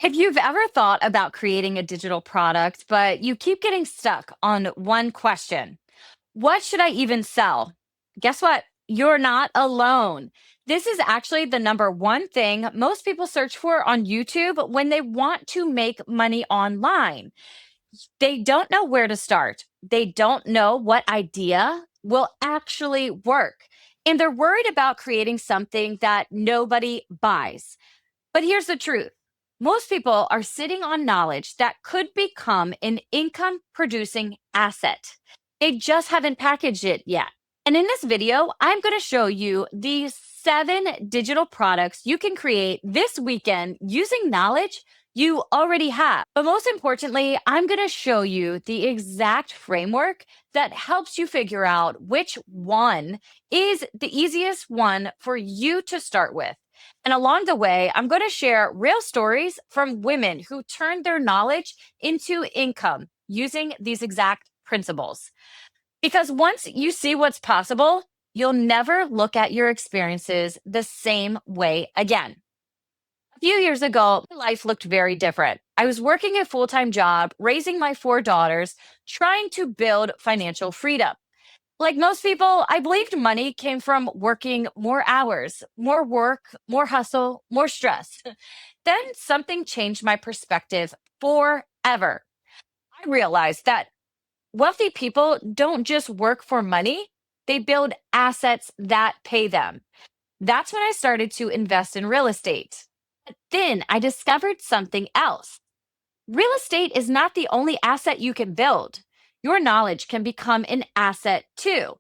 If you've ever thought about creating a digital product, but you keep getting stuck on one question, what should I even sell? Guess what? You're not alone. This is actually the number one thing most people search for on YouTube when they want to make money online. They don't know where to start. They don't know what idea will actually work. And they're worried about creating something that nobody buys. But here's the truth: most people are sitting on knowledge that could become an income producing asset. They just haven't packaged it yet. And in this video, I'm going to show you the 7 digital products you can create this weekend using knowledge you already have. But most importantly, I'm going to show you the exact framework that helps you figure out which one is the easiest one for you to start with. And along the way, I'm going to share real stories from women who turned their knowledge into income using these exact principles. Because once you see what's possible, you'll never look at your experiences the same way again. A few years ago, my life looked very different. I was working a full time job, raising my 4 daughters, trying to build financial freedom. Like most people, I believed money came from working more hours, more work, more hustle, more stress. Then something changed my perspective forever. I realized that wealthy people don't just work for money, they build assets that pay them. That's when I started to invest in real estate. But then I discovered something else. Real estate is not the only asset you can build. Your knowledge can become an asset too.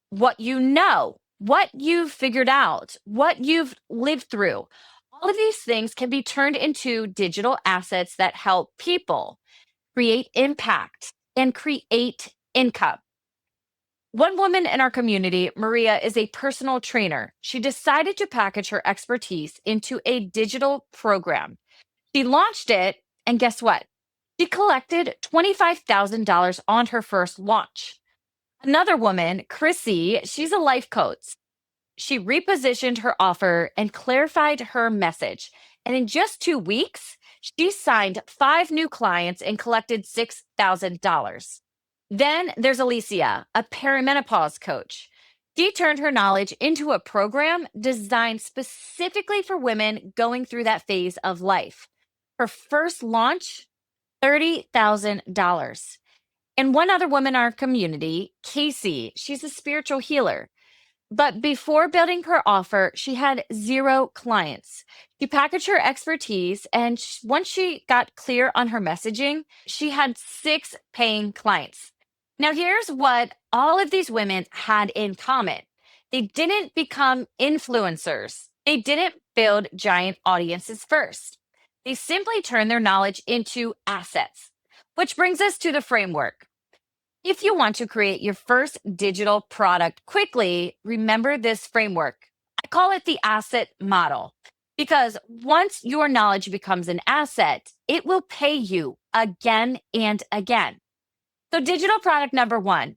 What you know, what you've figured out, what you've lived through. All of these things can be turned into digital assets that help people create impact and create income. One woman in our community, Maria, is a personal trainer. She decided to package her expertise into a digital program. She launched it, and guess what? She collected $25,000 on her first launch. Another woman, Chrissy, she's a life coach. She repositioned her offer and clarified her message. And in just 2 weeks, she signed 5 new clients and collected $6,000. Then there's Alicia, a perimenopause coach. She turned her knowledge into a program designed specifically for women going through that phase of life. Her first launch, $30,000. And one other woman in our community, Casey, she's a spiritual healer. But before building her offer, she had 0 clients. She packaged her expertise, and once she got clear on her messaging, she had 6 paying clients. Now, here's what all of these women had in common: they didn't become influencers, they didn't build giant audiences first. They simply turned their knowledge into assets, which brings us to the framework. If you want to create your first digital product quickly, remember this framework. I call it the asset model because once your knowledge becomes an asset, it will pay you again and again. So, digital product number one,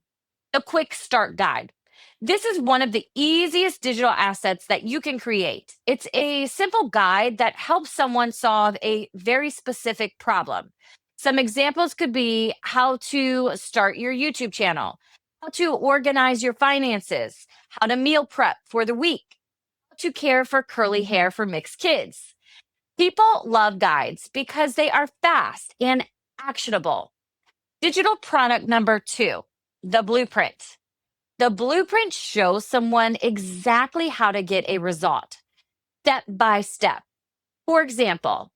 the quick start guide. This is one of the easiest digital assets that you can create. It's a simple guide that helps someone solve a very specific problem. Some examples could be how to start your YouTube channel, how to organize your finances, how to meal prep for the week, how to care for curly hair for mixed kids. People love guides because they are fast and actionable. Digital product number two, the blueprint. The blueprint shows someone exactly how to get a result, step by step. For example,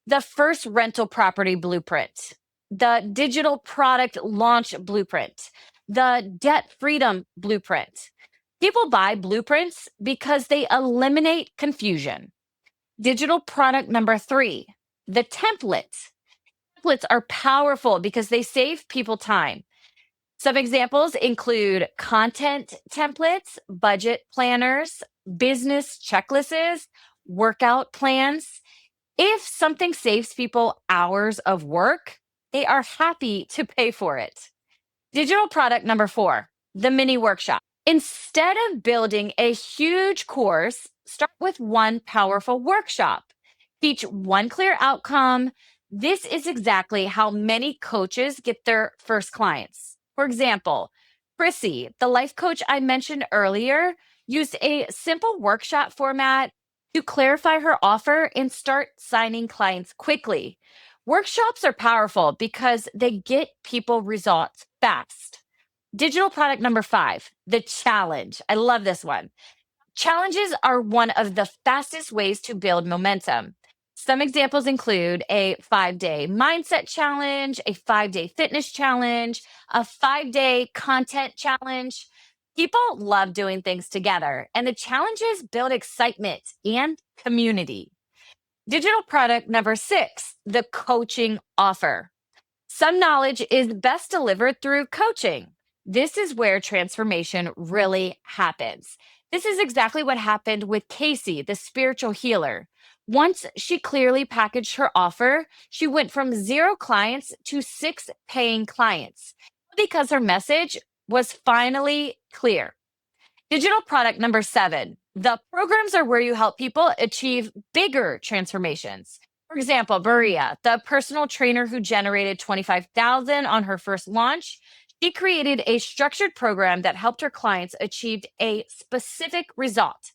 the first rental property blueprint, the digital product launch blueprint, the debt freedom blueprint. People buy blueprints because they eliminate confusion. Digital product number three, the template. Templates are powerful because they save people time. Some examples include content templates, budget planners, business checklists, workout plans. If something saves people hours of work, they are happy to pay for it. Digital product number four, the mini workshop. Instead of building a huge course, start with one powerful workshop. Teach one clear outcome. This is exactly how many coaches get their first clients. For example, Chrissy, the life coach I mentioned earlier, used a simple workshop format to clarify her offer and start signing clients quickly. Workshops are powerful because they get people results fast. Digital product number 5, the challenge. I love this one. Challenges are one of the fastest ways to build momentum. Some examples include a 5-day mindset challenge, a 5-day fitness challenge, a 5-day content challenge. People love doing things together, and the challenges build excitement and community. Digital product number 6, the coaching offer. Some knowledge is best delivered through coaching. This is where transformation really happens. This is exactly what happened with Casey, the spiritual healer. Once she clearly packaged her offer, she went from 0 clients to 6 paying clients because her message was finally clear. Digital product number 7. The programs are where you help people achieve bigger transformations. For example, Maria, the personal trainer who generated 25,000 on her first launch, she created a structured program that helped her clients achieve a specific result.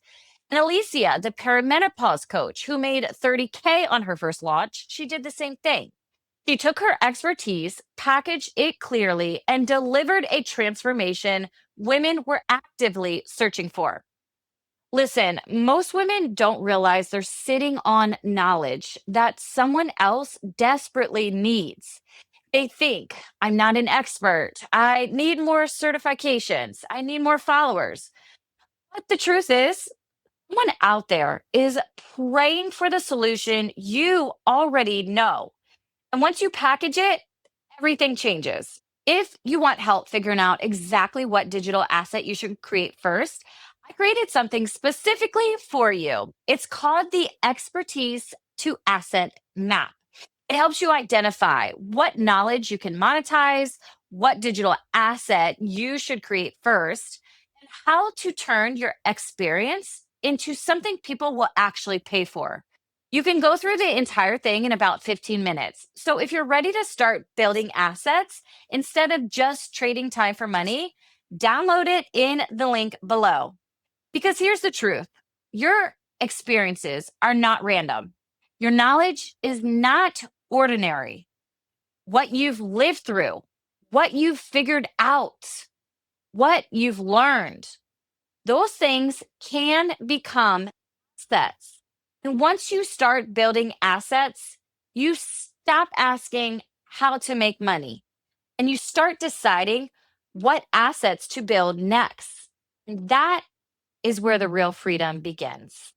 And Alicia, the perimenopause coach who made 30K on her first launch, she did the same thing. She took her expertise, packaged it clearly, and delivered a transformation women were actively searching for. Listen, most women don't realize they're sitting on knowledge that someone else desperately needs. They think, I'm not an expert. I need more certifications. I need more followers. But the truth is, someone out there is praying for the solution you already know. And once you package it, everything changes. If you want help figuring out exactly what digital asset you should create first, I created something specifically for you. It's called the Expertise to Asset Map. It helps you identify what knowledge you can monetize, what digital asset you should create first, and how to turn your experience into something people will actually pay for. You can go through the entire thing in about 15 minutes. So if you're ready to start building assets instead of just trading time for money, download it in the link below. Because here's the truth, your experiences are not random. Your knowledge is not ordinary. What you've lived through, what you've figured out, what you've learned, those things can become assets. And once you start building assets, you stop asking how to make money and you start deciding what assets to build next. And that is where the real freedom begins.